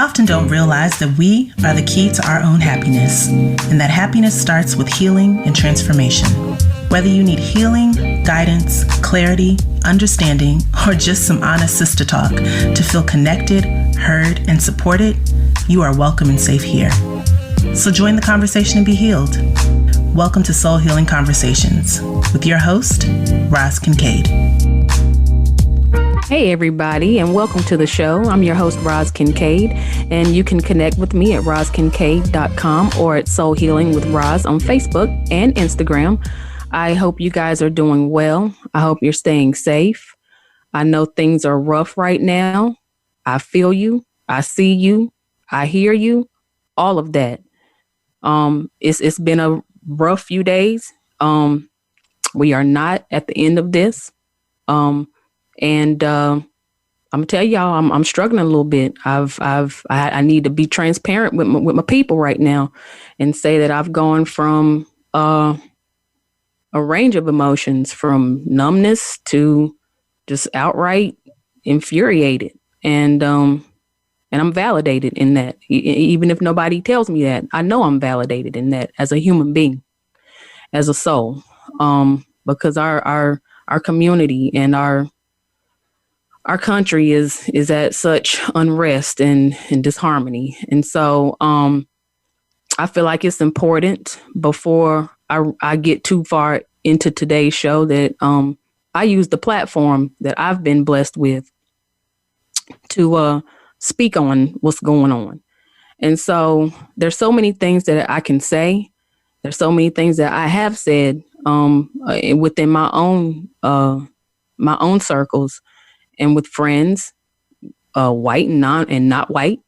often don't realize that we are the key to our own happiness, and that happiness starts with healing and transformation. Whether you need healing, guidance, clarity, understanding, or just some honest sister talk to feel connected, heard, and supported, you are welcome and safe here. So join the conversation and be healed. Welcome to Soul Healing Conversations with your host, Roz Kincaid. Hey everybody, and welcome to the show. I'm your host, Roz Kincaid, and you can connect with me at rozkincaid.com or at Soul Healing with Roz on Facebook and Instagram. I hope you guys are doing well. I hope you're staying safe. I know things are rough right now. I feel you. I see you. I hear you. All of that. It's been a rough few days. We are not at the end of this. I'm gonna tell y'all, I'm struggling a little bit. I need to be transparent with my people right now, and say that I've gone from a range of emotions, from numbness to just outright infuriated, and I'm validated in that. Even if nobody tells me that, I know I'm validated in that as a human being, as a soul, because our community and our country is at such unrest and disharmony. And so I feel like it's important, before I get too far into today's show, that I use the platform that I've been blessed with to speak on what's going on. And so there's so many things that I can say. There's so many things that I have said within my own circles, and with friends, white and not white,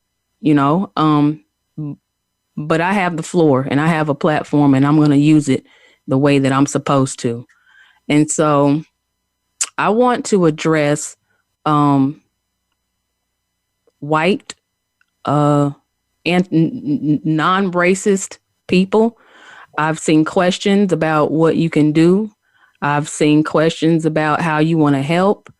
but I have the floor and I have a platform, and I'm going to use it the way that I'm supposed to. And so I want to address white and non-racist people. I've seen questions about what you can do. I've seen questions about how you want to help.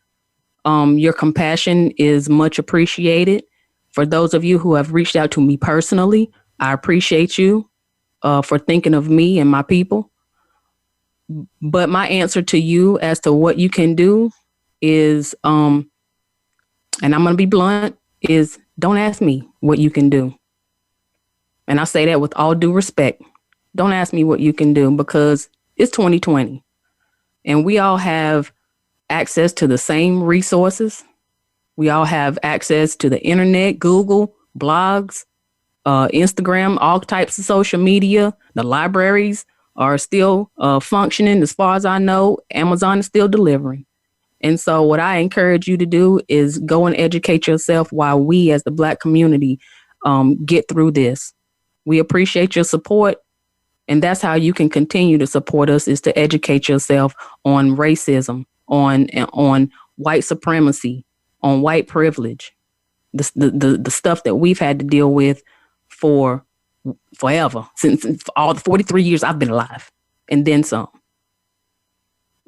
Your compassion is much appreciated. For those of you who have reached out to me personally, I appreciate you for thinking of me and my people. But my answer to you as to what you can do is, and I'm going to be blunt, is don't ask me what you can do. And I say that with all due respect. Don't ask me what you can do, because it's 2020 and we all have access to the same resources. We all have access to the internet, Google, blogs, Instagram, all types of social media. The libraries are still functioning. As far as I know, Amazon is still delivering. And so what I encourage you to do is go and educate yourself while we as the Black community get through this. We appreciate your support. And that's how you can continue to support us, is to educate yourself on racism, on white supremacy, on white privilege, the stuff that we've had to deal with for forever, since all the 43 years I've been alive, and then some.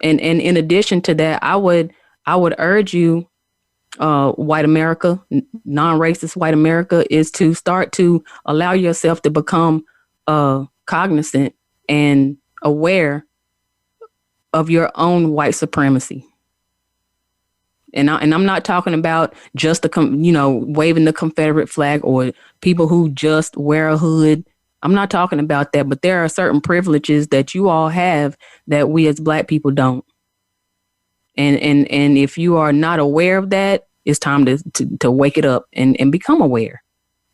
And in addition to that, I would urge you, white America, non-racist white America, is to start to allow yourself to become cognizant and aware of your own white supremacy. And I'm not talking about just waving the Confederate flag, or people who just wear a hood. I'm not talking about that, but there are certain privileges that you all have that we as Black people don't. And if you are not aware of that, it's time to wake it up and become aware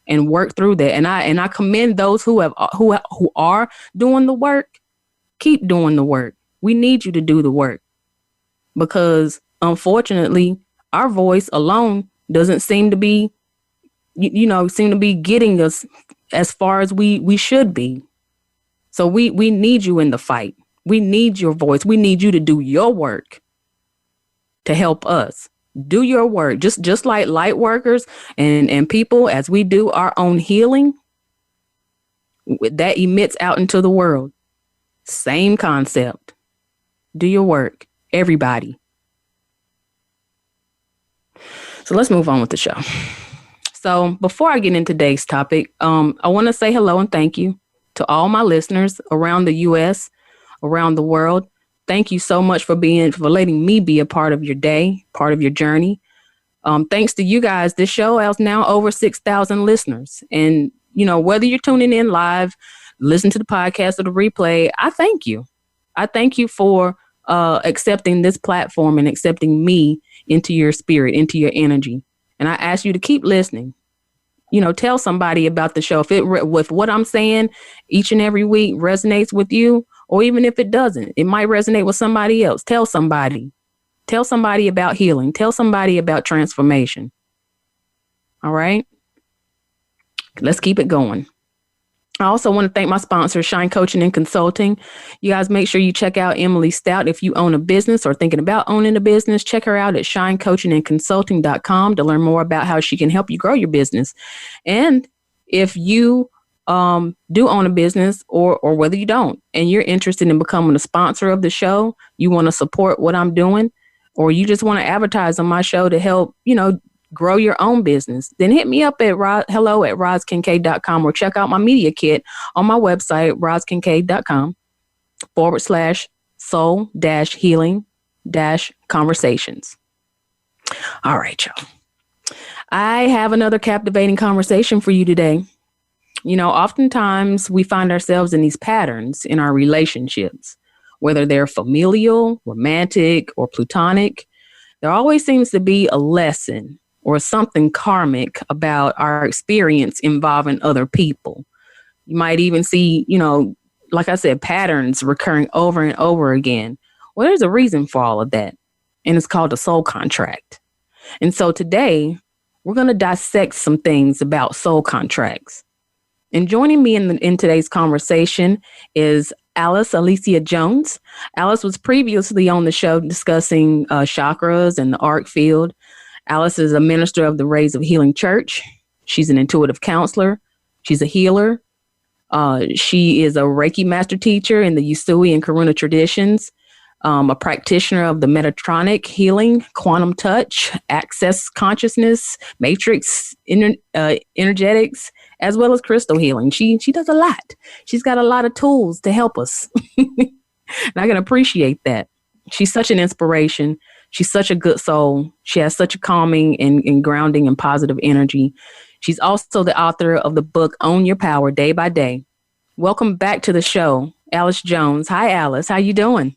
and work through that. And I commend those who are doing the work. Keep doing the work. We need you to do the work, because unfortunately, our voice alone doesn't seem to be, getting us as far as we should be. So we need you in the fight. We need your voice. We need you to do your work to help us. Do your work. Just like light workers and people, as we do our own healing, that emits out into the world. Same concept. Do your work, everybody. So let's move on with the show. So before I get into today's topic, I want to say hello and thank you to all my listeners around the U.S., around the world. Thank you so much for letting me be a part of your day, part of your journey. Thanks to you guys, this show has now over 6,000 listeners. And, whether you're tuning in live, listen to the podcast or the replay, I thank you. I thank you for accepting this platform and accepting me into your spirit, into your energy. And I ask you to keep listening. Tell somebody about the show. If with what I'm saying each and every week resonates with you, or even if it doesn't, it might resonate with somebody else. Tell somebody. Tell somebody about healing. Tell somebody about transformation. All right. Let's keep it going. I also want to thank my sponsor, Shine Coaching and Consulting. You guys make sure you check out Emily Stout. If you own a business or thinking about owning a business, check her out at shinecoachingandconsulting.com to learn more about how she can help you grow your business. And if you do own a business or whether you don't, and you're interested in becoming a sponsor of the show, you want to support what I'm doing, or you just want to advertise on my show to help, grow your own business, then hit me up at hello@rozkincaid.com or check out my media kit on my website, rozkincaid.com/soul-healing-conversations. All right, y'all. I have another captivating conversation for you today. Oftentimes we find ourselves in these patterns in our relationships, whether they're familial, romantic, or platonic. There always seems to be a lesson or something karmic about our experience involving other people. You might even see, like I said, patterns recurring over and over again. Well, there's a reason for all of that, and it's called a soul contract. And so today, we're going to dissect some things about soul contracts. And joining me in today's conversation is Alicia Jones. Alice was previously on the show discussing chakras and the arc field. Alice is a minister of the Rays of Healing Church. She's an intuitive counselor. She's a healer. She is a Reiki master teacher in the Usui and Karuna traditions, a practitioner of the Metatronic healing, quantum touch, access consciousness, matrix, energetics, as well as crystal healing. She does a lot. She's got a lot of tools to help us. And I can appreciate that. She's such an inspiration. She's such a good soul. She has such a calming and grounding and positive energy. She's also the author of the book, Own Your Power Day by Day. Welcome back to the show, Alice Jones. Hi, Alice. How you doing?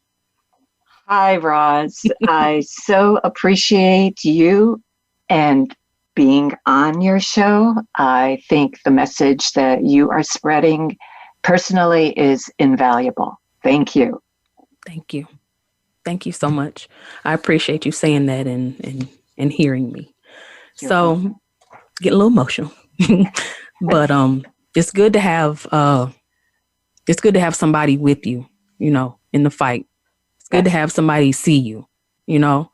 Hi, Roz. I so appreciate you and being on your show. I think the message that you are spreading personally is invaluable. Thank you. Thank you. Thank you so much. I appreciate you saying that and hearing me. You're so welcome. Get a little emotional, but it's good to have somebody with you, in the fight. It's good to have somebody see you, Yes.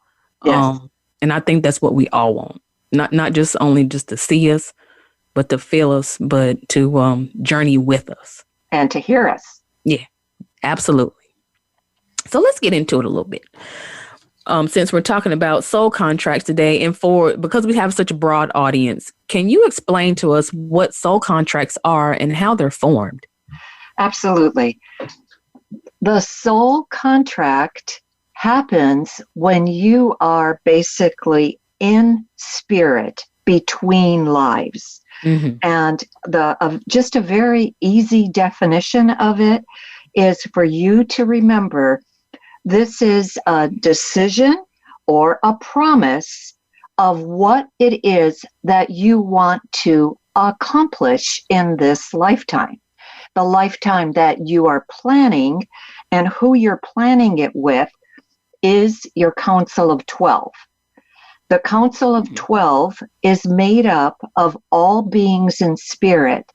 And I think that's what we all want. Not just to see us, but to feel us, but to journey with us. And to hear us. Yeah, absolutely. So let's get into it a little bit. Since we're talking about soul contracts today, and because we have such a broad audience, can you explain to us what soul contracts are and how they're formed? Absolutely. The soul contract happens when you are basically in spirit between lives. Mm-hmm. And just a very easy definition of it is for you to remember this is a decision or a promise of what it is that you want to accomplish in this lifetime. The lifetime that you are planning, and who you're planning it with is your Council of 12. The Council of 12 is made up of all beings in spirit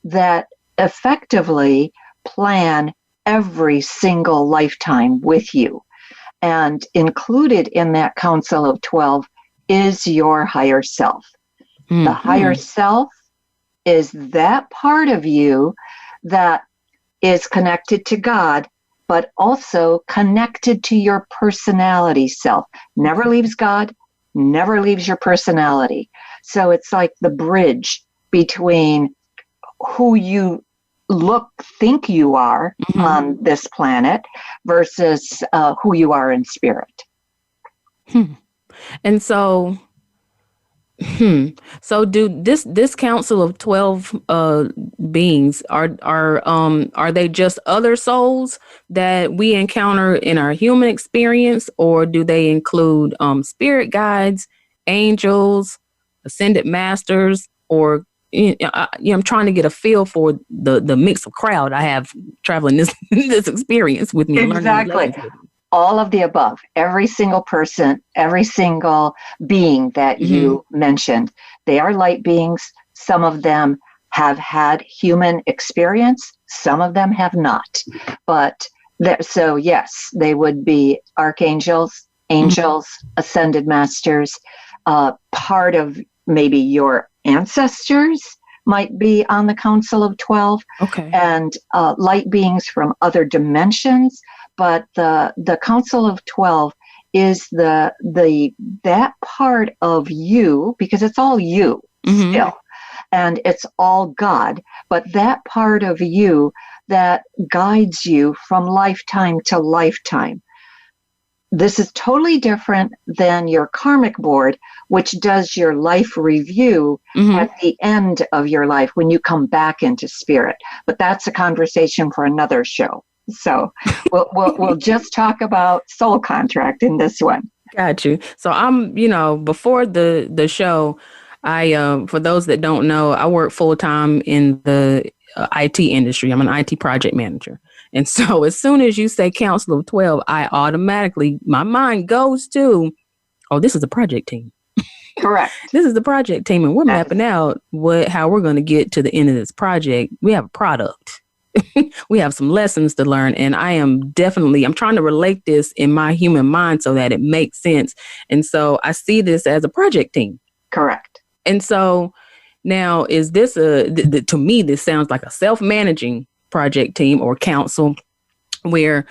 that effectively plan every single lifetime with you. And included in that Council of 12 is your higher self. Mm-hmm. The higher self is that part of you that is connected to God, but also connected to your personality self. Never leaves God, never leaves your personality. So it's like the bridge between who you think you are on this planet versus who you are in spirit. And so, so do this council of 12 beings are they just other souls that we encounter in our human experience, or do they include spirit guides, angels, ascended masters, or I'm trying to get a feel for the mix of crowd I have traveling this this experience with me. Exactly. All of the above, every single person, every single being that you mentioned, they are light beings. Some of them have had human experience. Some of them have not. But so yes, they would be archangels, angels, ascended masters. Part of maybe your ancestors might be on the Council of 12. Okay. And light beings from other dimensions. But the Council of 12 is that part of you, because it's all you still, and it's all God, but that part of you that guides you from lifetime to lifetime. This is totally different than your karmic board, which does your life review at the end of your life when you come back into spirit. But that's a conversation for another show. So we'll just talk about soul contract in this one. Got you. So I'm, before the show, I for those that don't know, I work full time in the IT industry. I'm an IT project manager. And so as soon as you say Council of 12, I automatically, my mind goes to, oh, this is a project team. Correct. This is the project team, and we're mapping out how we're going to get to the end of this project. We have a product. We have some lessons to learn, and I'm trying to relate this in my human mind so that it makes sense. And so I see this as a project team. Correct. And so now, is this to me, this sounds like a self-managing project team or council, where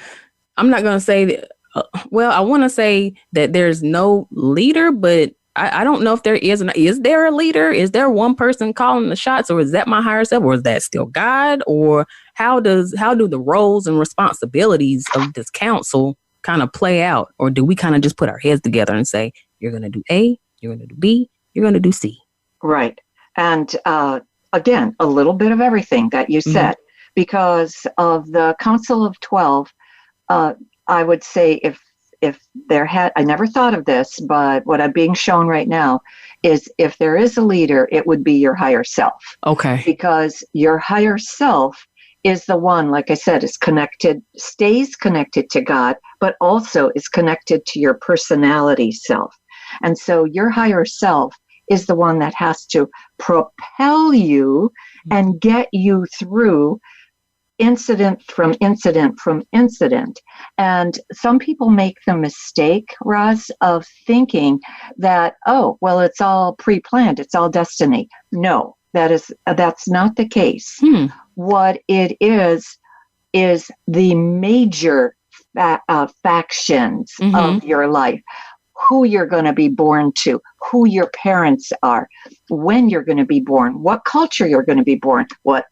I'm not going to say, I want to say that there's no leader, but I don't know if there is. Is there a leader? Is there one person calling the shots, or is that my higher self, or is that still God? Or how do the roles and responsibilities of this council kind of play out? Or do we kind of just put our heads together and say, you're going to do A, you're going to do B, you're going to do C? Right. And again, a little bit of everything that you said, because of the Council of 12, I would say if I never thought of this, but what I'm being shown right now is if there is a leader, it would be your higher self. Okay. Because your higher self is the one, like I said, stays connected to God, but also is connected to your personality self. And so your higher self is the one that has to propel you and get you through incident from incident. And some people make the mistake, Roz, of thinking that, oh, well, it's all pre-planned, it's all destiny. No, that's not the case. What it is the major factions of your life. Who you're going to be born to, who your parents are, when you're going to be born, what culture you're going to be born, what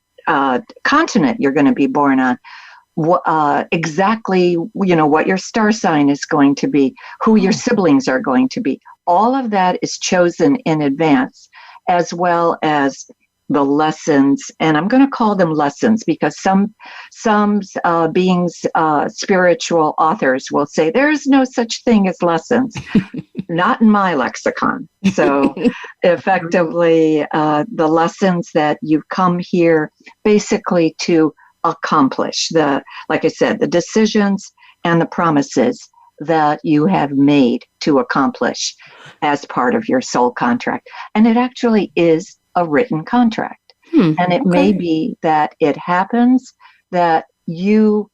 continent you're going to be born on, exactly, what your star sign is going to be, who your siblings are going to be. All of that is chosen in advance, as well as the lessons. And I'm going to call them lessons because some beings, spiritual authors will say there's no such thing as lessons. Not in my lexicon. So effectively, the lessons that you come here basically to accomplish, like I said, the decisions and the promises that you have made to accomplish as part of your soul contract. And it actually is a written contract. And it may be that it happens that you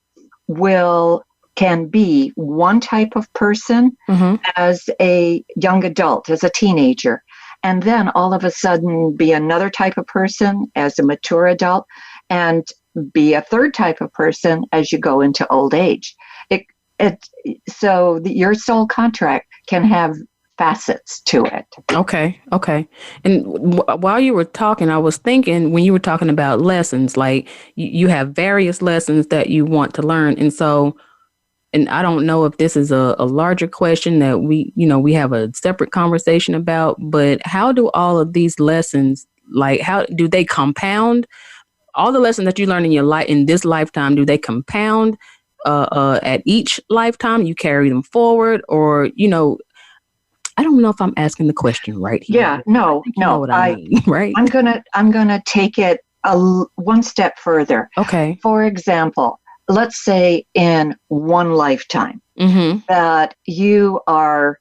can be one type of person as a young adult, as a teenager, and then all of a sudden be another type of person as a mature adult, and be a third type of person as you go into old age. So your soul contract can have facets to it. Okay. And while you were talking, I was thinking, when you were talking about lessons, like you have various lessons that you want to learn. And so, and I don't know if this is a larger question that we have a separate conversation about, but how do all of these lessons, like, how do they compound? All the lessons that you learn in your life, in this lifetime, do they compound at each lifetime? You carry them forward, or, I don't know if I'm asking the question right here. Yeah, no. I mean, right? I'm gonna take it one step further. Okay. For example, let's say in one lifetime that you are,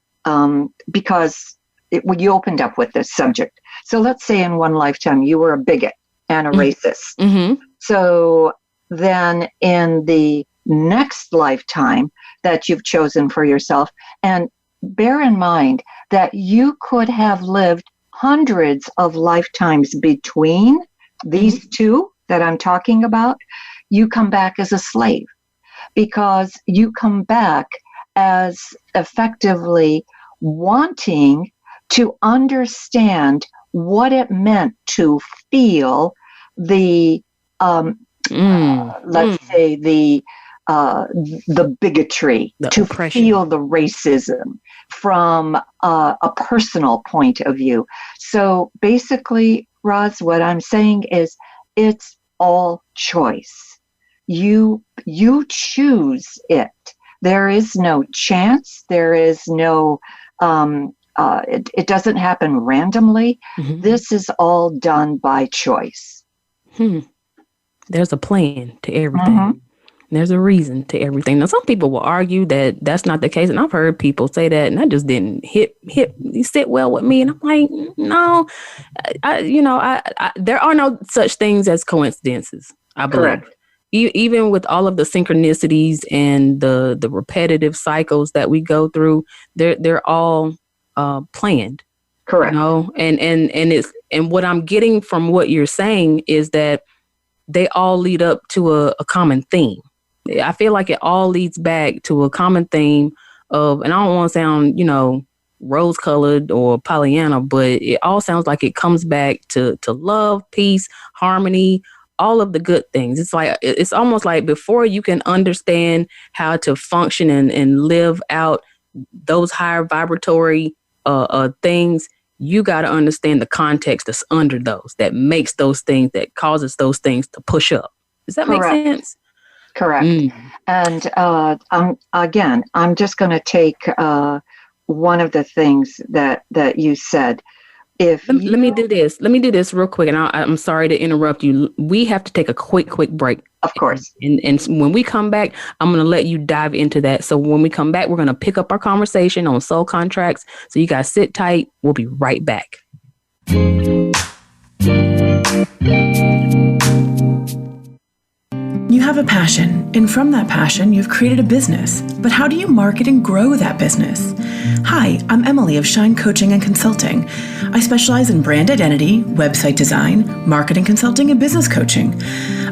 because when you opened up with this subject. So let's say in one lifetime you were a bigot and a racist. So then in the next lifetime that you've chosen for yourself, and bear in mind that you could have lived hundreds of lifetimes between these two that I'm talking about, you come back as a slave, because you come back as effectively wanting to understand what it meant to feel the, let's say the bigotry, to oppression, feel the racism from a personal point of view. So basically, Roz, what I'm saying is it's all choice. You choose it. There is no chance. There is no, it doesn't happen randomly. This is all done by choice. There's a plan to everything. There's a reason to everything. Now, some people will argue that that's not the case, and I've heard people say that, and that just didn't sit well with me. And I'm like, no, there are no such things as coincidences, I believe. Correct. Even with all of the synchronicities and the repetitive cycles that we go through, they're all planned. Correct. And what I'm getting from what you're saying is that they all lead up to a common theme. I feel like it all leads back to a common theme of, and I don't want to sound, rose-colored or Pollyanna, but it all sounds like it comes back to love, peace, harmony, all of the good things. It's almost like before you can understand how to function and live out those higher vibratory things, you got to understand the context that's under those, that makes those things, that causes those things to push up. Does that make sense? Correct. And I'm just going to take one of the things that you said. Let me do this real quick, and I'm sorry to interrupt you. We have to take a quick break. Of course. And when we come back, I'm going to let you dive into that. So when we come back, we're going to pick up our conversation on soul contracts. So you guys sit tight. We'll be right back. You have a passion, and from that passion, you've created a business. But how do you market and grow that business? Hi, I'm Emily of Shine Coaching and Consulting. I specialize in brand identity, website design, marketing consulting, and business coaching.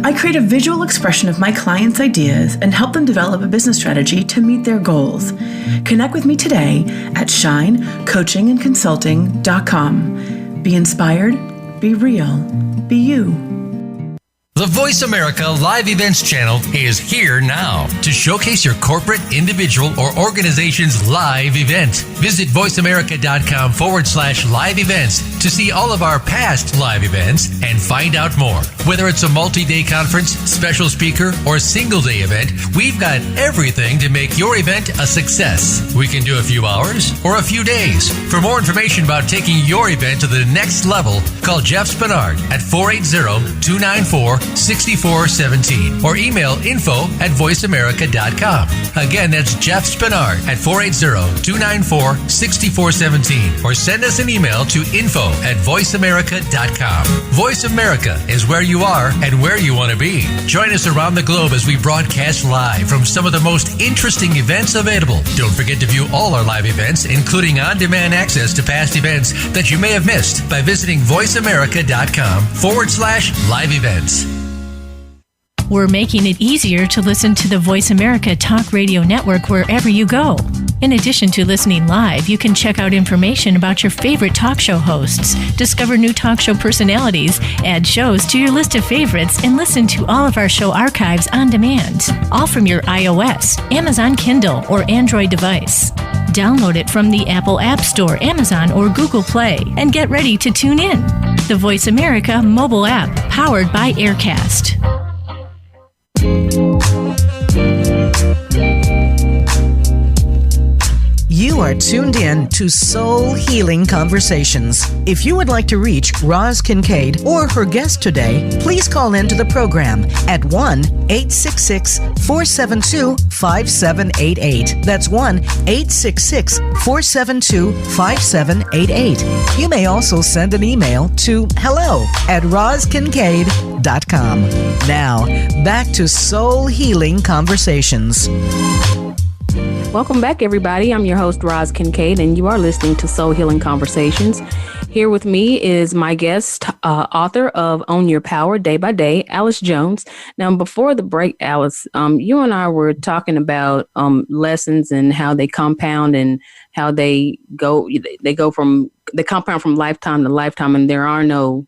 I create a visual expression of my clients' ideas and help them develop a business strategy to meet their goals. Connect with me today at shinecoachingandconsulting.com. Be inspired, be real, be you. The Voice America Live Events channel is here now to showcase your corporate, individual, or organization's live event. Visit voiceamerica.com/live events to see all of our past live events and find out more. Whether it's a multi-day conference, special speaker, or single-day event, we've got everything to make your event a success. We can do a few hours or a few days. For more information about taking your event to the next level, call Jeff Spinard at 480-294-6417 or email info@voiceamerica.com. Again, that's Jeff Spinard at 480-294-6417 or send us an email to info@voiceamerica.com. Voice America is where you are and where you want to be. Join us around the globe as we broadcast live from some of the most interesting events available. Don't forget to view all our live events, including on-demand access to past events that you may have missed by visiting voiceamerica.com/live events. We're making it easier to listen to the Voice America Talk Radio Network wherever you go. In addition to listening live, you can check out information about your favorite talk show hosts, discover new talk show personalities, add shows to your list of favorites, and listen to all of our show archives on demand, all from your iOS, Amazon Kindle, or Android device. Download it from the Apple App Store, Amazon, or Google Play, and get ready to tune in. The Voice America mobile app, powered by Aircast. You are tuned in to Soul Healing Conversations. If you would like to reach Roz Kincaid or her guest today, please call into the program at 1-866-472-5788. That's 1-866-472-5788. You may also send an email to hello@rozkincaid.com. Now, back to Soul Healing Conversations. Welcome back, everybody. I'm your host, Roz Kincaid, and you are listening to Soul Healing Conversations. Here with me is my guest, author of Own Your Power Day by Day, Alice Jones. Now, before the break, Alice, you and I were talking about lessons and how they compound and how they compound from lifetime to lifetime, and there are no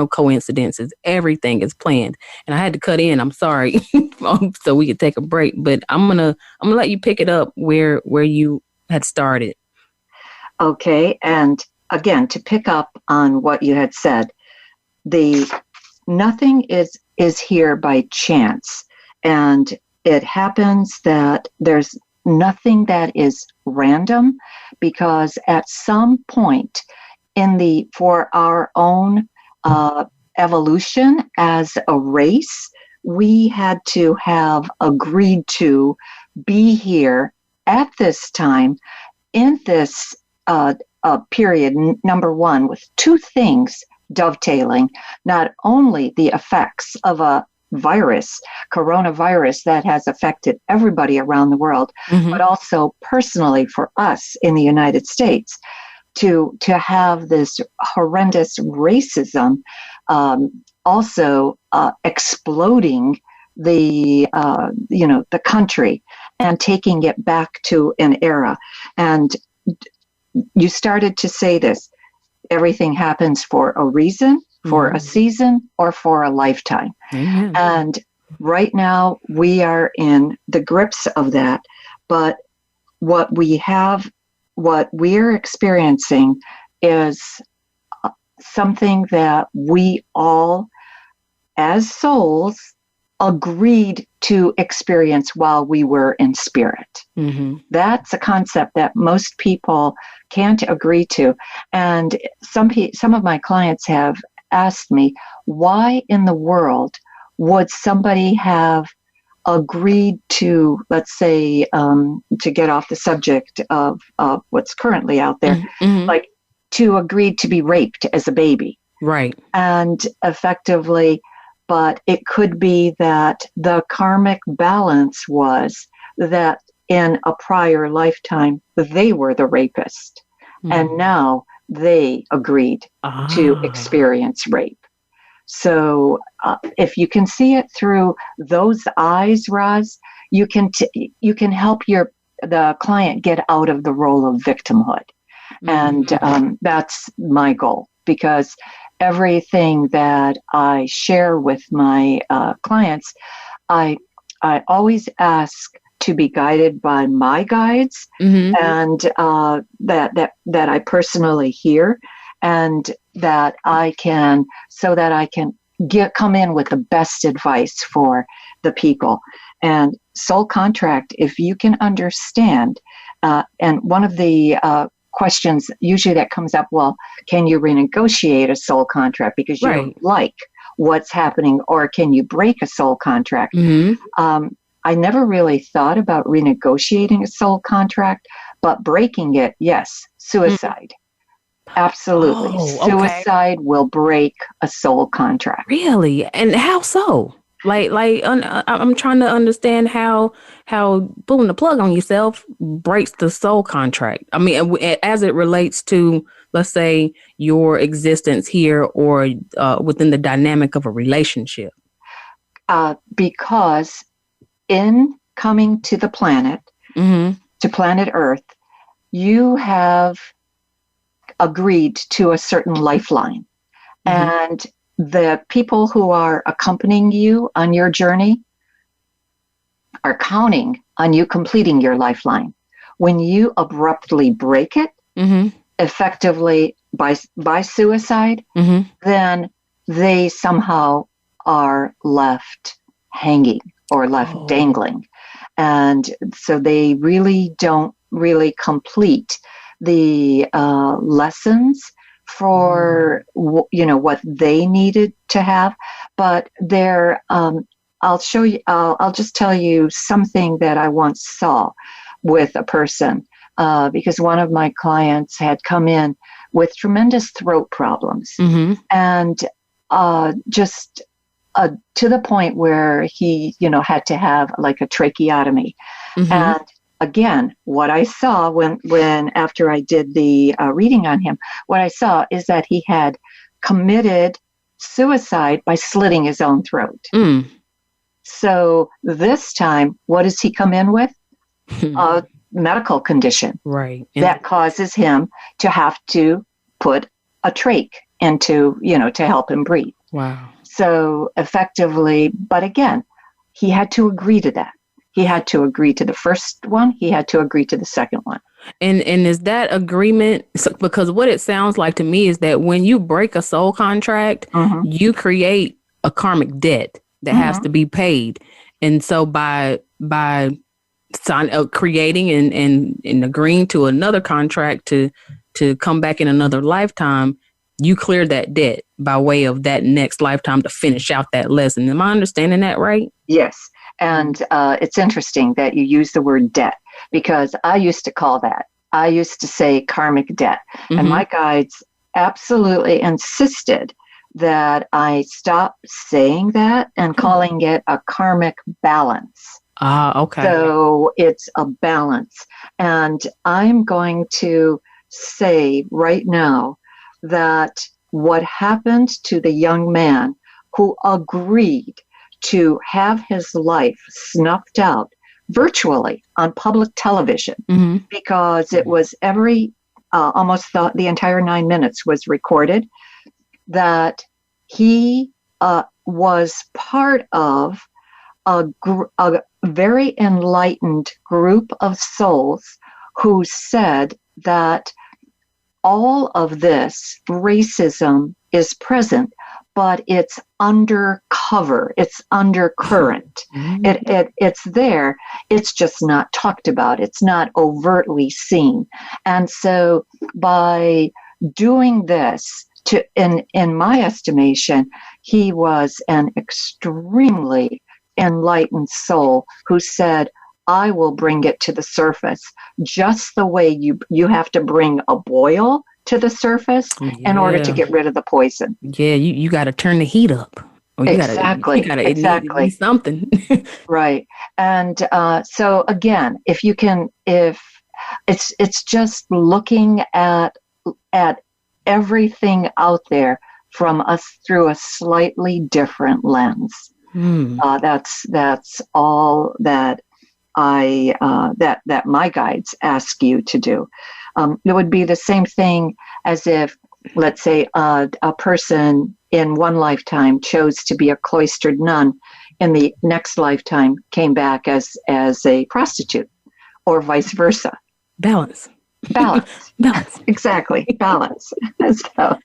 coincidences. Everything is planned. And I had to cut in. I'm sorry, so we could take a break. But I'm gonna let you pick it up where you had started. Okay, and again, to pick up on what you had said, nothing is here by chance, and it happens that there's nothing that is random, because at some point for our own evolution as a race, we had to have agreed to be here at this time in this period, number one, with two things dovetailing: not only the effects of a coronavirus that has affected everybody around the world, but also personally for us in the United States, to have this horrendous racism also exploding the country and taking it back to an era. And you started to say this: everything happens for a reason, for a season, or for a lifetime. Mm-hmm. And right now we are in the grips of that. But what we're experiencing is something that we all, as souls, agreed to experience while we were in spirit. Mm-hmm. That's a concept that most people can't agree to. And some of my clients have asked me, why in the world would somebody have agreed to, let's say, to get off the subject of what's currently out there, like to agree to be raped as a baby. Right. And effectively, but it could be that the karmic balance was that in a prior lifetime, they were the rapist. And now they agreed to experience rape. So if you can see it through those eyes, Roz, you can help the client get out of the role of victimhood. And that's my goal, because everything that I share with my clients, I always ask to be guided by my guides, and that I personally hear, and that I can come in with the best advice for the people. And soul contract, if you can understand, and one of the questions usually that comes up, well, can you renegotiate a soul contract because you don't like what's happening, or can you break a soul contract? I never really thought about renegotiating a soul contract, but breaking it, yes, suicide. Absolutely. Suicide will break a soul contract. Really? And how so? I'm trying to understand how pulling the plug on yourself breaks the soul contract. I mean, as it relates to, let's say, your existence here or within the dynamic of a relationship. Because in coming to the planet, to planet Earth, you have agreed to a certain lifeline. And the people who are accompanying you on your journey are counting on you completing your lifeline. When you abruptly break it, effectively by suicide, then they somehow are left hanging or left dangling. And so they really don't really complete the lessons for what they needed to have. But they're I'll show you, I'll just tell you something that I once saw with a person, because one of my clients had come in with tremendous throat problems, and just to the point where he, had to have like a tracheotomy. And again, what I saw when after I did the reading on him, what I saw is that he had committed suicide by slitting his own throat. So this time, what does he come in with? A medical condition, right? That causes him to have to put a trach into, to help him breathe. Wow. So effectively, but again, he had to agree to that. He had to agree to the first one. He had to agree to the second one. And is that agreement, because what it sounds like to me is that when you break a soul contract, you create a karmic debt that has to be paid. And so by creating and agreeing to another contract to come back in another lifetime, you clear that debt by way of that next lifetime to finish out that lesson. Am I understanding that right? Yes. And it's interesting that you use the word debt, because I used to call that. I used to say karmic debt. And my guides absolutely insisted that I stop saying that and calling it a karmic balance. Okay. So it's a balance. And I'm going to say right now that what happened to the young man who agreed to have his life snuffed out virtually on public television, because it was almost the entire 9 minutes was recorded, that he was part of a very enlightened group of souls who said that all of this racism is present, but it's undercover, it's undercurrent. It's there, it's just not talked about, it's not overtly seen. And so by doing this, in my estimation, he was an extremely enlightened soul who said, I will bring it to the surface, just the way you have to bring a boil to the surface in order to get rid of the poison. Yeah, you got to turn the heat up. Exactly. It needs something. Right. And so again, if it's just looking at everything out there from us through a slightly different lens. That's all that that my guides ask you to do. It would be the same thing as if, let's say, a person in one lifetime chose to be a cloistered nun, in the next lifetime came back as a prostitute, or vice versa. Balance. Exactly. Balance. So,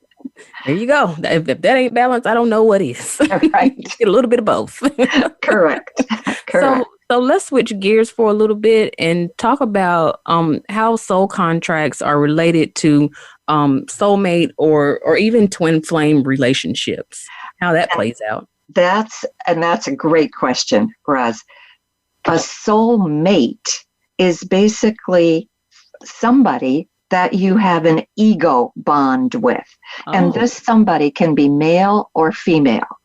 there you go. If that ain't balance, I don't know what is. Right. Get a little bit of both. Correct. So let's switch gears for a little bit and talk about how soul contracts are related to soulmate or even twin flame relationships, how that plays out. That's a great question, Roz. A soulmate is basically somebody that you have an ego bond with. And this somebody can be male or female.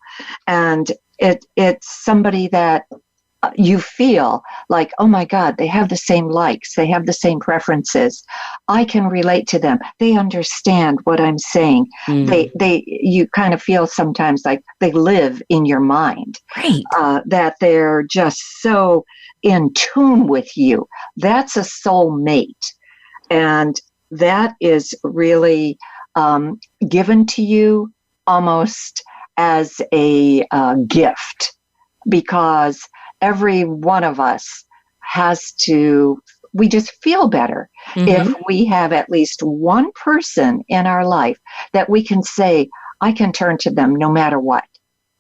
And it's somebody that you feel like, oh my God, they have the same likes, they have the same preferences. I can relate to them. They understand what I'm saying. You kind of feel sometimes like they live in your mind, Right. That they're just so in tune with you. That's a soulmate. And that is really given to you almost as a gift, because every one of us we just feel better if we have at least one person in our life that we can say, I can turn to them no matter what,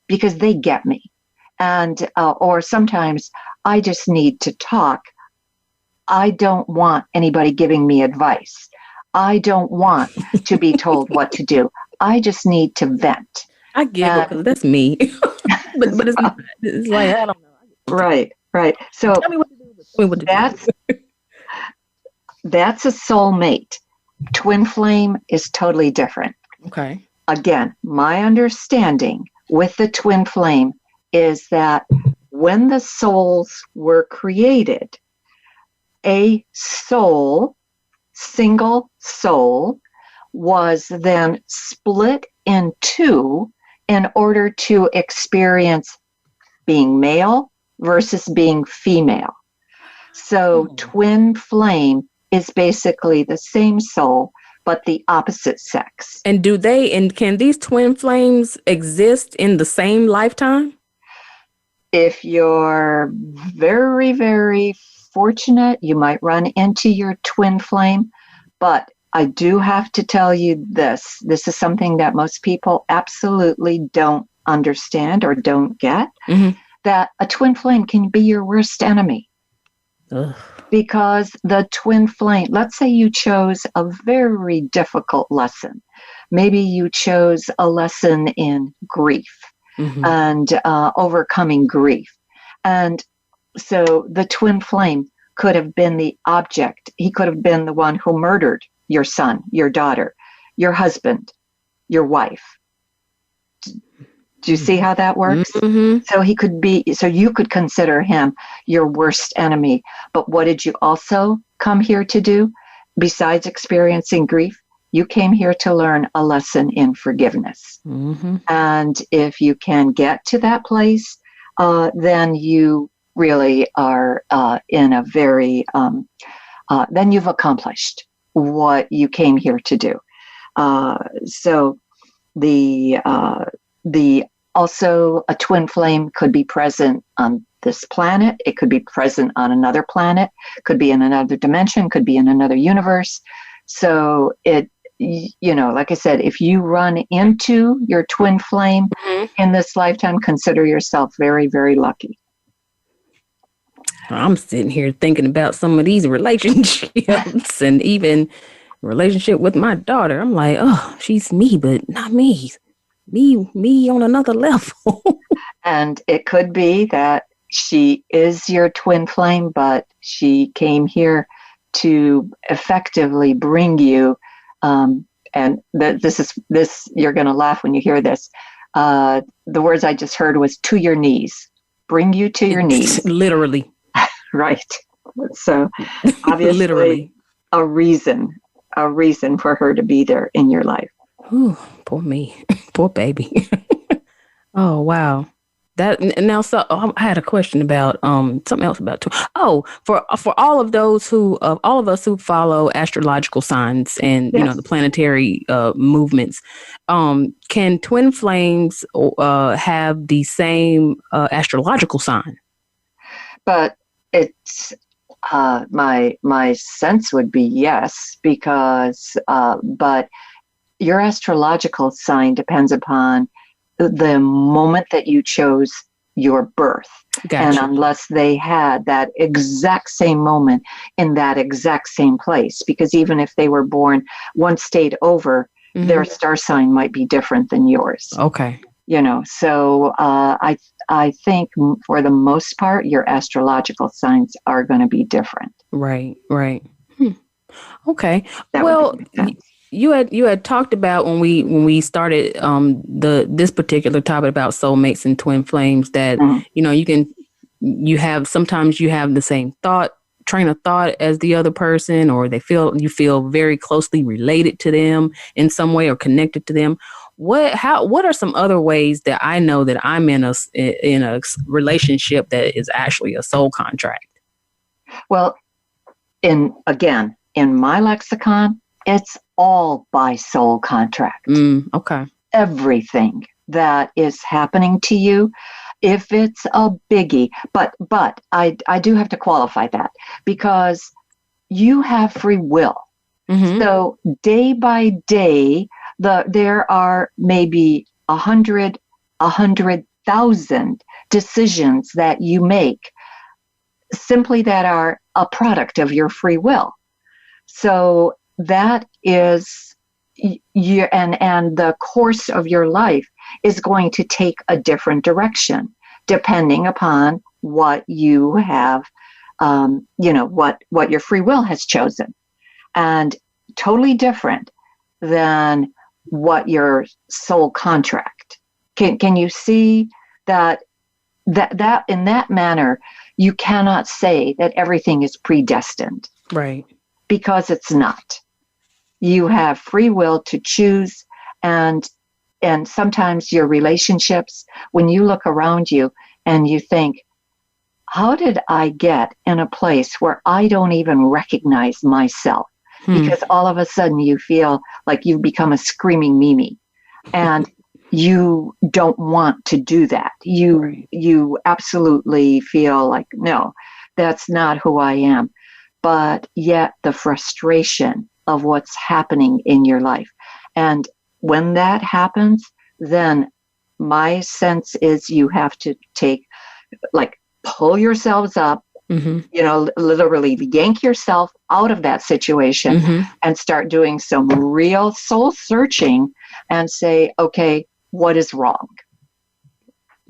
because they get me. And, or sometimes I just need to talk. I don't want anybody giving me advice. I don't want to be told what to do. I just need to vent. I giggle because that's me. but it's not. It's like, I don't know. Right. So tell me what to do. Tell me what to do. That's a soulmate. Twin flame is totally different. Okay. Again, my understanding with the twin flame is that when the souls were created, a soul, single soul, was then split in two in order to experience being male versus being female. So twin flame is basically the same soul, but the opposite sex. And can these twin flames exist in the same lifetime? If you're very, very fortunate, you might run into your twin flame. But I do have to tell you this. This is something that most people absolutely don't understand or don't get. That a twin flame can be your worst enemy. Ugh. Because the twin flame, let's say you chose a very difficult lesson. Maybe you chose a lesson in grief and overcoming grief. And so the twin flame could have been the object. He could have been the one who murdered your son, your daughter, your husband, your wife. Do you see how that works? So you could consider him your worst enemy. But what did you also come here to do? Besides experiencing grief, you came here to learn a lesson in forgiveness. And if you can get to that place, then you really are in a very, then you've accomplished what you came here to do. So also a twin flame could be present on this planet. It could be present on another planet, could be in another dimension, could be in another universe. So like I said, if you run into your twin flame in this lifetime, consider yourself very, very lucky. I'm sitting here thinking about some of these relationships and even relationship with my daughter. I'm like, oh, she's me, but not me. Me on another level. And it could be that she is your twin flame, but she came here to effectively bring you, and this you're going to laugh when you hear this. The words I just heard was to your knees, bring you to your knees. Literally. Right. So obviously literally a reason for her to be there in your life. Ooh, poor me. Poor baby. Oh, wow. So I had a question about something else about for all of those all of us who follow astrological signs and the planetary movements, can twin flames have the same astrological sign? But it's my sense would be yes, because but your astrological sign depends upon the moment that you chose your birth. Gotcha. And unless they had that exact same moment in that exact same place, because even if they were born one state over, their star sign might be different than yours. Okay. So I think for the most part, your astrological signs are going to be different. Right. Okay. Well, you had talked about when we started this particular topic about soulmates and twin flames that you can sometimes you have the same train of thought as the other person, or you feel very closely related to them in some way or connected to them. What are some other ways that I know that I'm in a relationship that is actually a soul contract? Well, in my lexicon, it's all by soul contract. Okay. Everything that is happening to you, if it's a biggie, but I do have to qualify that, because you have free will. Mm-hmm. So day by day, there are maybe 100,000 decisions that you make simply that are a product of your free will. So that is and the course of your life is going to take a different direction depending upon what you have, what your free will has chosen, and totally different than what your soul contract. Can you see that in that manner, you cannot say that everything is predestined, right? Because it's not. You have free will to choose, and sometimes your relationships, when you look around you and you think, how did I get in a place where I don't even recognize myself? Because all of a sudden you feel like you've become a screaming Mimi, and you don't want to do that. You absolutely feel like, no, that's not who I am. But yet the frustration of what's happening in your life. And when that happens, then my sense is you have to pull yourselves up, literally yank yourself out of that situation and start doing some real soul searching and say, okay, what is wrong?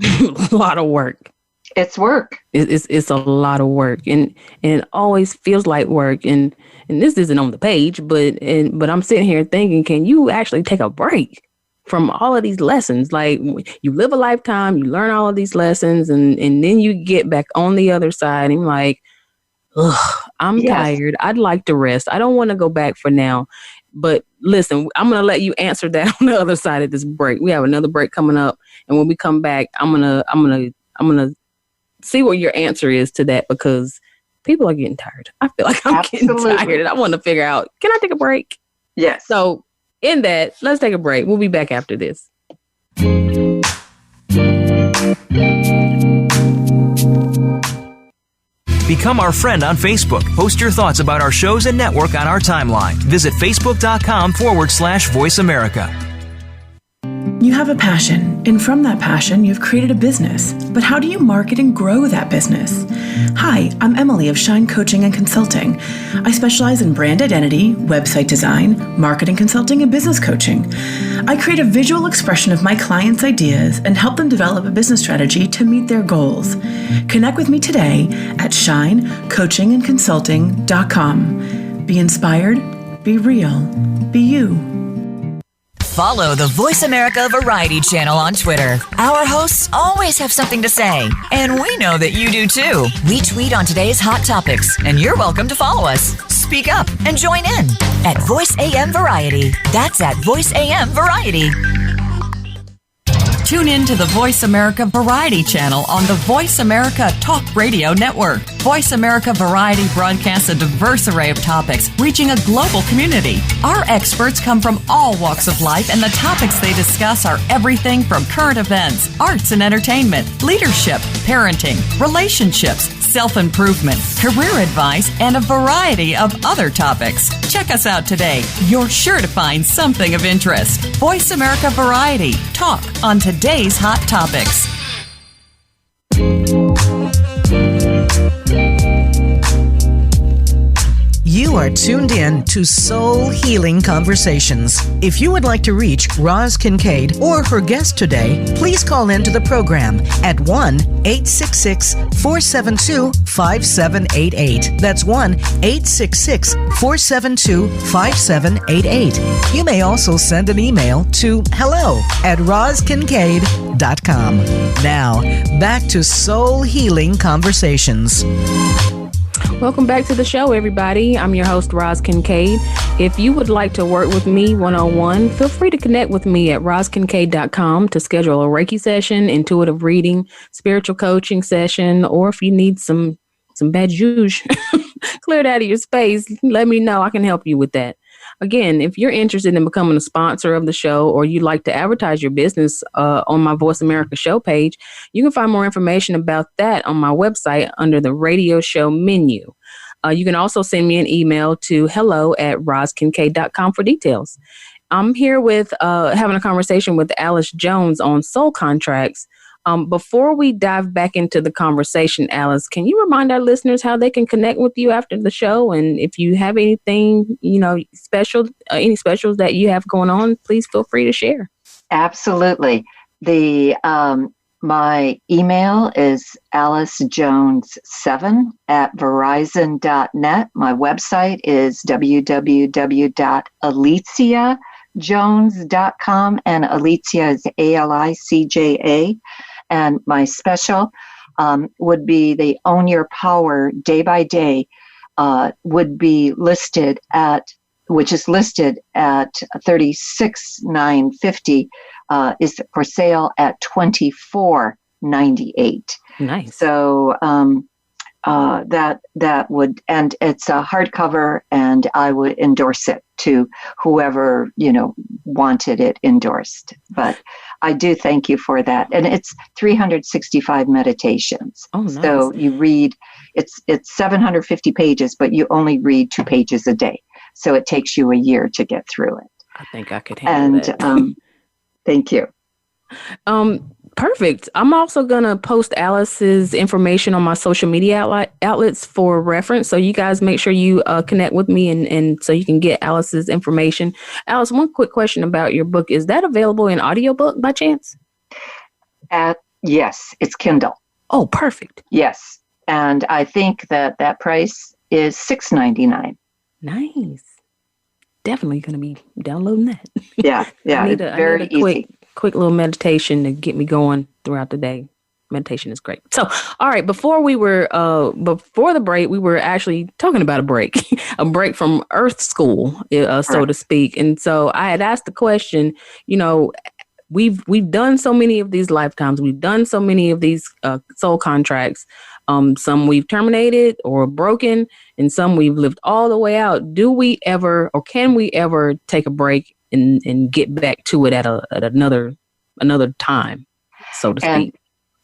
A lot of work. It's work. It's a lot of work, and it always feels like work. And this isn't on the page, but I'm sitting here thinking, can you actually take a break from all of these lessons? Like, you live a lifetime, you learn all of these lessons, and then you get back on the other side, and you're like, ugh, I'm tired. I'd like to rest. I don't want to go back for now. But listen, I'm going to let you answer that on the other side of this break. We have another break coming up, and when we come back, I'm gonna see what your answer is to that, because people are getting tired. I feel like I'm getting tired, and I want to figure out, can I take a break? Yes. So in that, let's take a break. We'll be back after this. Become our friend on Facebook. Post your thoughts about our shows and network on our timeline. Visit facebook.com/Voice America. You have a passion, and from that passion, you've created a business. But how do you market and grow that business? Hi, I'm Emily of Shine Coaching and Consulting. I specialize in brand identity, website design, marketing consulting, and business coaching. I create a visual expression of my clients' ideas and help them develop a business strategy to meet their goals. Connect with me today at shinecoachingandconsulting.com. Be inspired, be real, be you. Follow the Voice America Variety channel on Twitter. Our hosts always have something to say, and we know that you do too. We tweet on today's hot topics, and you're welcome to follow us. Speak up and join in at Voice AM Variety. That's at Voice AM Variety. Tune in to the Voice America Variety channel on the Voice America Talk Radio Network. Voice America Variety broadcasts a diverse array of topics, reaching a global community. Our experts come from all walks of life, and the topics they discuss are everything from current events, arts and entertainment, leadership, parenting, relationships, self-improvement, career advice, and a variety of other topics. Check us out today. You're sure to find something of interest. Voice America Variety. Talk on today's hot topics. You You are tuned in to Soul Healing Conversations. If you would like to reach Roz Kincaid or her guest today, please call into the program at 1-866-472-5788. That's 1-866-472-5788. You may also send an email to hello@rozkincaid.com. Now, back to Soul Healing Conversations. Welcome back to the show, everybody. I'm your host, Roz Kincaid. If you would like to work with me one-on-one, feel free to connect with me at rozkincaid.com to schedule a Reiki session, intuitive reading, spiritual coaching session, or if you need some bad juge cleared out of your space, let me know. I can help you with that. Again, if you're interested in becoming a sponsor of the show or you'd like to advertise your business on my Voice America show page, you can find more information about that on my website under the radio show menu. You can also send me an email to hello@rozkincaid.com for details. I'm here with having a conversation with Alice Jones on soul contracts. Before we dive back into the conversation, Alice, can you remind our listeners how they can connect with you after the show? And if you have anything, special, any specials that you have going on, please feel free to share. Absolutely. My email is alicejones7@verizon.net. My website is www.aliciajones.com, and Alicia is ALICJA. And my special would be the Own Your Power Day by Day, would be listed at, which is listed at $36,950, is for sale at $24,998. Nice. So that would, and it's a hardcover, and I would endorse it to whoever wanted it endorsed. But I do thank you for that, and it's 365 meditations. Oh, nice. So you read, it's 750 pages, but you only read 2 pages a day. So it takes you a year to get through it. I think I could handle that. Thank you. Perfect. I'm also going to post Alice's information on my social media outlets for reference. So you guys make sure you connect with me and so you can get Alice's information. Alice, one quick question about your book. Is that available in audiobook by chance? Yes, it's Kindle. Oh, perfect. Yes. And I think that price is $6.99. Nice. Definitely going to be downloading that. Yeah. I need a quick little meditation to get me going throughout the day. Meditation is great. So, all right, before the break, we were actually talking about a break from Earth School, so to speak. And so I had asked the question, we've done so many of these lifetimes. We've done so many of these soul contracts. Some we've terminated or broken, and some we've lived all the way out. Do we ever, or can we ever take a break and get back to it at another time, so to speak? And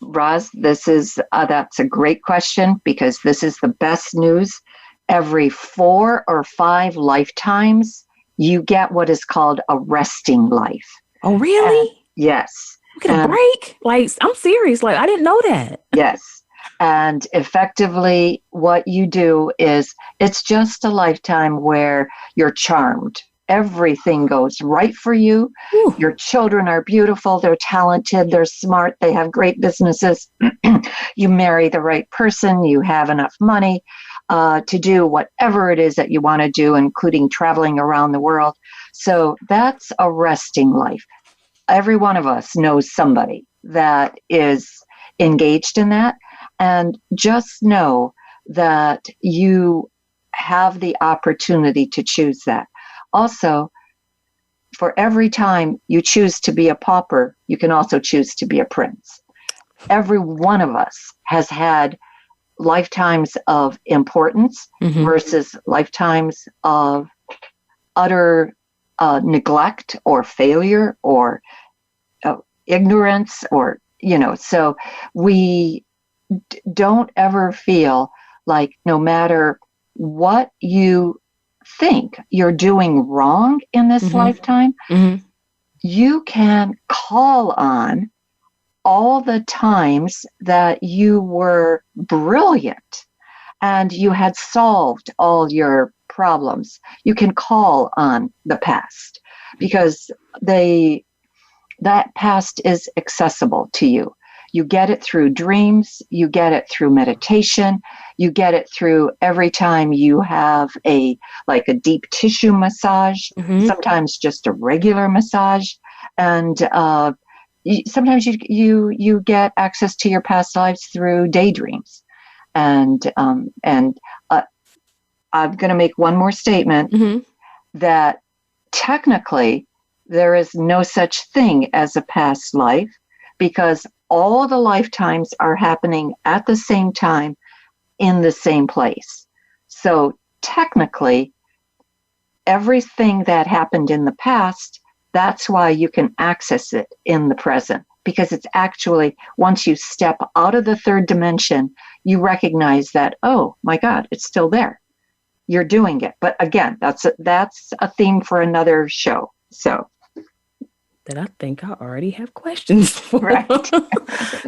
Roz, that's a great question, because this is the best news. Every 4 or 5 lifetimes, you get what is called a resting life. Oh, really? Yes. You get a break? Like, I'm serious. Like, I didn't know that. Yes. And effectively, what you do is, it's just a lifetime where you're charmed. Everything goes right for you. Ooh. Your children are beautiful. They're talented. They're smart. They have great businesses. You marry the right person. You have enough money to do whatever it is that you want to do, including traveling around the world. So that's a resting life. Every one of us knows somebody that is engaged in that. And just know that you have the opportunity to choose that. Also, for every time you choose to be a pauper, you can also choose to be a prince. Every one of us has had lifetimes of importance versus lifetimes of utter neglect or failure or ignorance, or, so we don't ever feel like, no matter what you think you're doing wrong in this lifetime, you can call on all the times that you were brilliant and you had solved all your problems, you can call on the past because that past is accessible to you. You get it through dreams, you get it through meditation, you get it through every time you have a deep tissue massage, sometimes just a regular massage, and sometimes you get access to your past lives through daydreams. And I'm going to make one more statement that technically there is no such thing as a past life because all the lifetimes are happening at the same time in the same place. So technically, everything that happened in the past, that's why you can access it in the present, because it's actually, once you step out of the third dimension, you recognize that, oh my God, it's still there. You're doing it. But again, that's a theme for another show. So that I think I already have questions for. Right.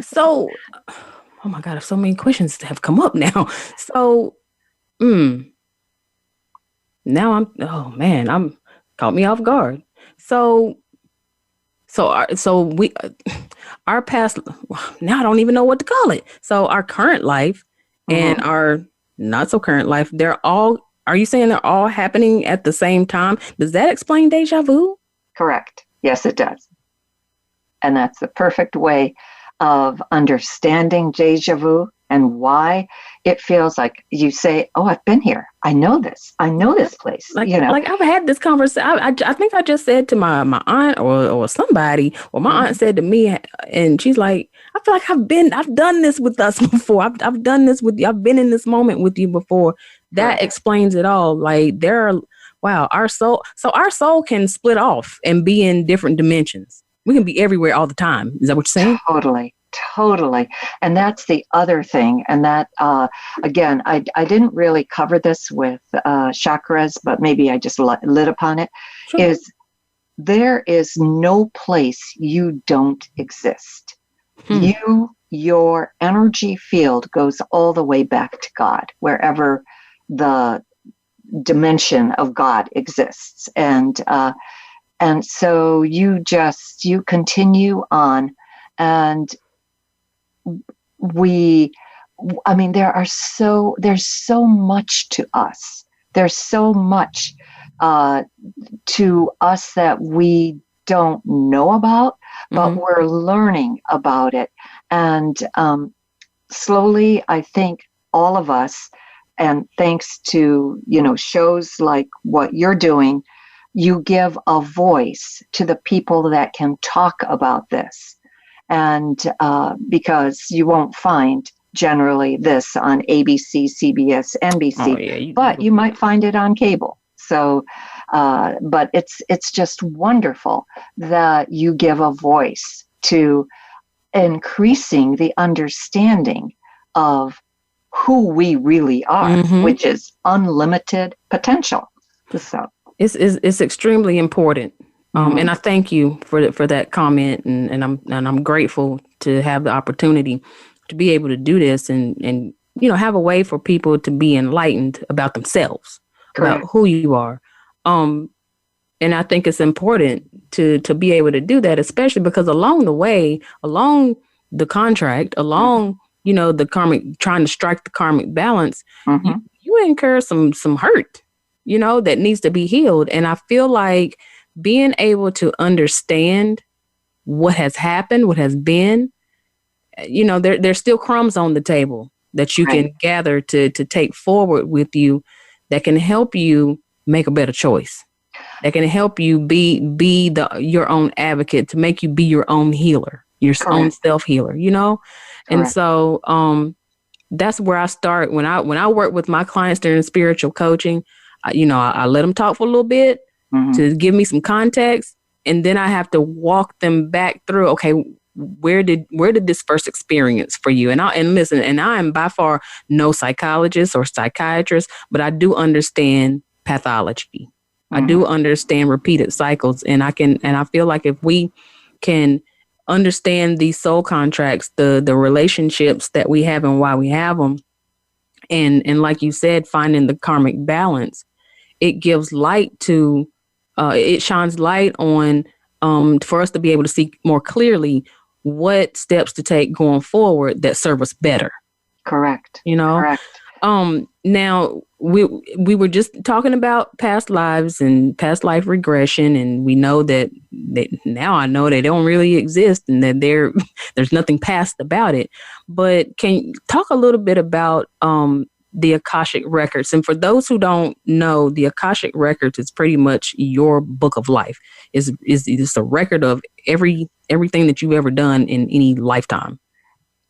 So, oh my God, so many questions have come up now. So, now I'm caught me off guard. So our past, now I don't even know what to call it. So our current life and our not so current life, are you saying they're all happening at the same time? Does that explain deja vu? Correct. Yes, it does. And that's the perfect way of understanding deja vu and why it feels like you say, oh, I've been here. I know this place. Like I've had this conversation. I think I just said to my aunt or somebody, or my aunt said to me, and she's like, I feel like I've done this with us before. I've done this with you. I've been in this moment with you before. That explains it all. Like our soul can split off and be in different dimensions. We can be everywhere all the time. Is that what you're saying? Totally. And that's the other thing. And that, again, I didn't really cover this with chakras, but maybe I just lit upon it, is there is no place you don't exist. Your energy field goes all the way back to God, wherever the dimension of God exists. And so you continue on, and there's so much to us. There's so much to us that we don't know about, but we're learning about it. And slowly, I think all of us, and thanks to, shows like what you're doing, you give a voice to the people that can talk about this. And because you won't find generally this on ABC, CBS, NBC, but you might find it on cable. So, but it's just wonderful that you give a voice to increasing the understanding of who we really are, which is unlimited potential. So it's extremely important. And I thank you for that comment, and I'm grateful to have the opportunity to be able to do this and have a way for people to be enlightened about themselves, about who you are. And I think it's important to be able to do that, especially because along the way, along the contract, along the karmic, trying to strike the karmic balance, you incur some hurt, that needs to be healed. And I feel like being able to understand what has happened, what has been, there's still crumbs on the table that you can gather to take forward with you that can help you make a better choice, that can help you be your own advocate, to make you be your own healer, your own self-healer, And so that's where I start. When I work with my clients during spiritual coaching, I let them talk for a little bit to give me some context. And then I have to walk them back through, okay, where did this first experience for you? And listen, and I am by far no psychologist or psychiatrist, but I do understand pathology. I do understand repeated cycles. And I feel like if we can understand these soul contracts, the relationships that we have and why we have them, and like you said, finding the karmic balance, it gives light to, it shines light on, for us to be able to see more clearly what steps to take going forward that serve us better. Correct. Correct. Now we were just talking about past lives and past life regression, and we know that now I know they don't really exist and that there's nothing past about it. But can you talk a little bit about the Akashic Records? And for those who don't know, the Akashic Records is pretty much your book of life. Is a record of everything that you've ever done in any lifetime.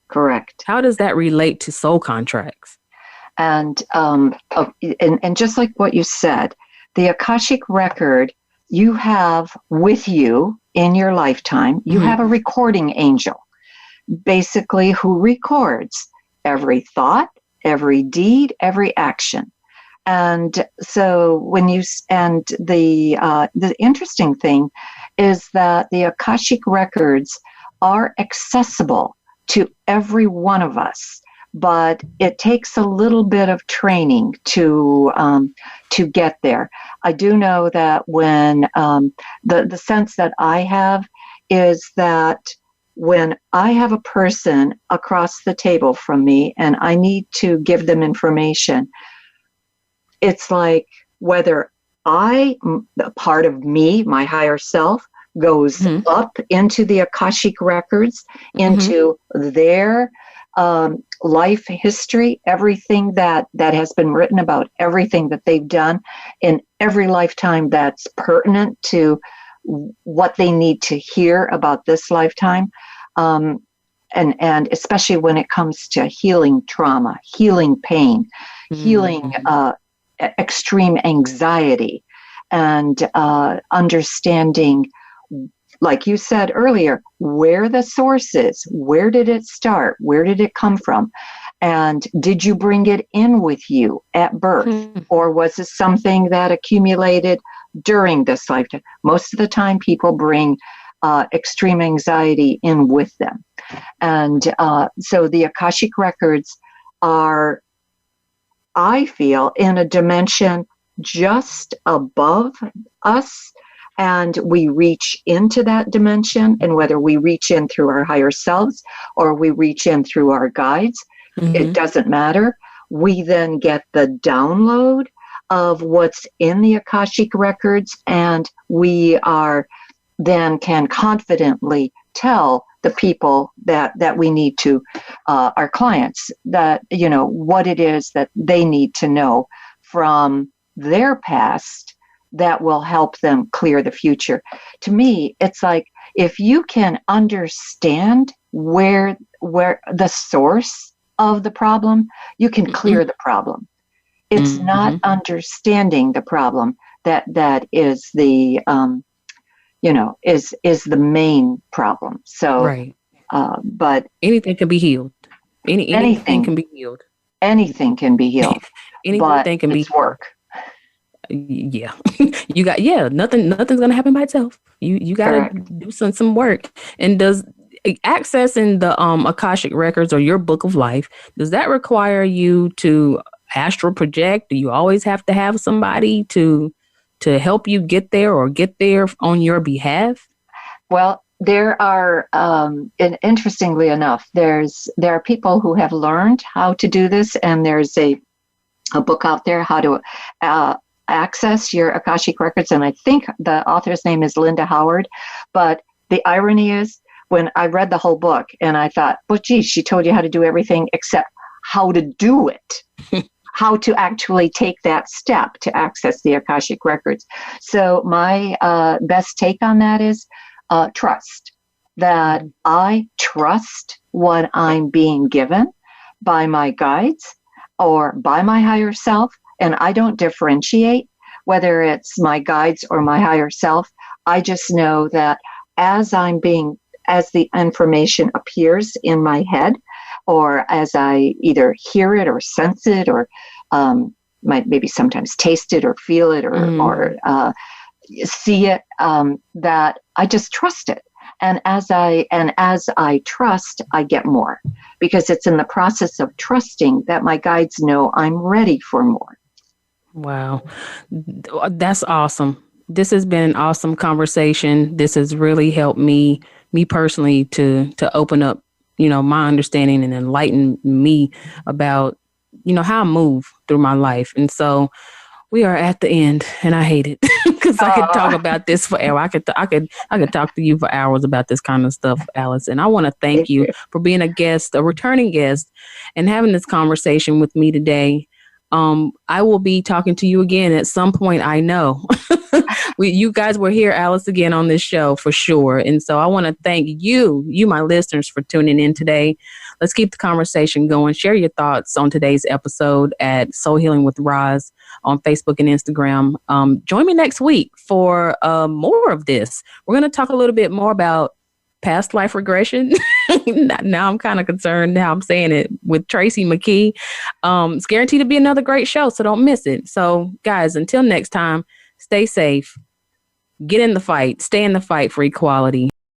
Correct. How does that relate to soul contracts? And just like what you said, the Akashic Record you have with you in your lifetime, you have a recording angel, basically, who records every thought, every deed, every action. And so the interesting thing is that the Akashic Records are accessible to every one of us, but it takes a little bit of training to get there. I do know that when the sense that I have is that when I have a person across the table from me and I need to give them information, it's like whether a part of me, my higher self, goes up into the Akashic Records, into their life history, everything that has been written about, everything that they've done in every lifetime that's pertinent to what they need to hear about this lifetime. And especially when it comes to healing trauma, healing pain, healing extreme anxiety, and understanding, like you said earlier, where the source is, where did it start, where did it come from, and did you bring it in with you at birth, or was this something that accumulated during this lifetime? Most of the time, people bring extreme anxiety in with them, and so the Akashic Records are, I feel, in a dimension just above us. And we reach into that dimension, and whether we reach in through our higher selves or we reach in through our guides, it doesn't matter. We then get the download of what's in the Akashic Records, and we are then can confidently tell the people that we need to, our clients, that, what it is that they need to know from their past that will help them clear the future. To me, it's like, if you can understand where the source of the problem, you can clear the problem. It's not understanding the problem that is the is the main problem. So, right. But anything can be healed. Anything can be healed. Anything can be healed. Anything can be work. Yeah. Nothing's gonna happen by itself. You gotta do some work. And does accessing the Akashic Records or your book of life, does that require you to astral project? Do you always have to have somebody to help you get there or get there on your behalf? Well, there are, interestingly enough, there are people who have learned how to do this, and there's a book out there, how to access your Akashic Records, and I think the author's name is Linda Howard. But the irony is, when I read the whole book, and I thought, well, geez, she told you how to do everything except how to do it. How to actually take that step to access the Akashic Records. So my best take on that is trust. That I trust what I'm being given by my guides or by my higher self, and I don't differentiate whether it's my guides or my higher self. I just know that as the information appears in my head, or as I either hear it or sense it, or might maybe sometimes taste it or feel it or see it, that I just trust it. And as I trust, I get more, because it's in the process of trusting that my guides know I'm ready for more. Wow. That's awesome. This has been an awesome conversation. This has really helped me personally to open up, my understanding and enlighten me about, how I move through my life. And so we are at the end, and I hate it because I could talk about this forever. I could talk to you for hours about this kind of stuff, Alice. And I want to thank you for being a guest, a returning guest, and having this conversation with me today. I will be talking to you again at some point. I know you guys will hear Alice again on this show for sure. And so I want to thank you, my listeners, for tuning in today. Let's keep the conversation going. Share your thoughts on today's episode at Soul Healing with Roz on Facebook and Instagram. Join me next week for more of this. We're going to talk a little bit more about past life regression. Now I'm kind of concerned how I'm saying it with Tracy McKee. It's guaranteed to be another great show, so don't miss it. So guys, until next time, stay safe, get in the fight, stay in the fight for equality.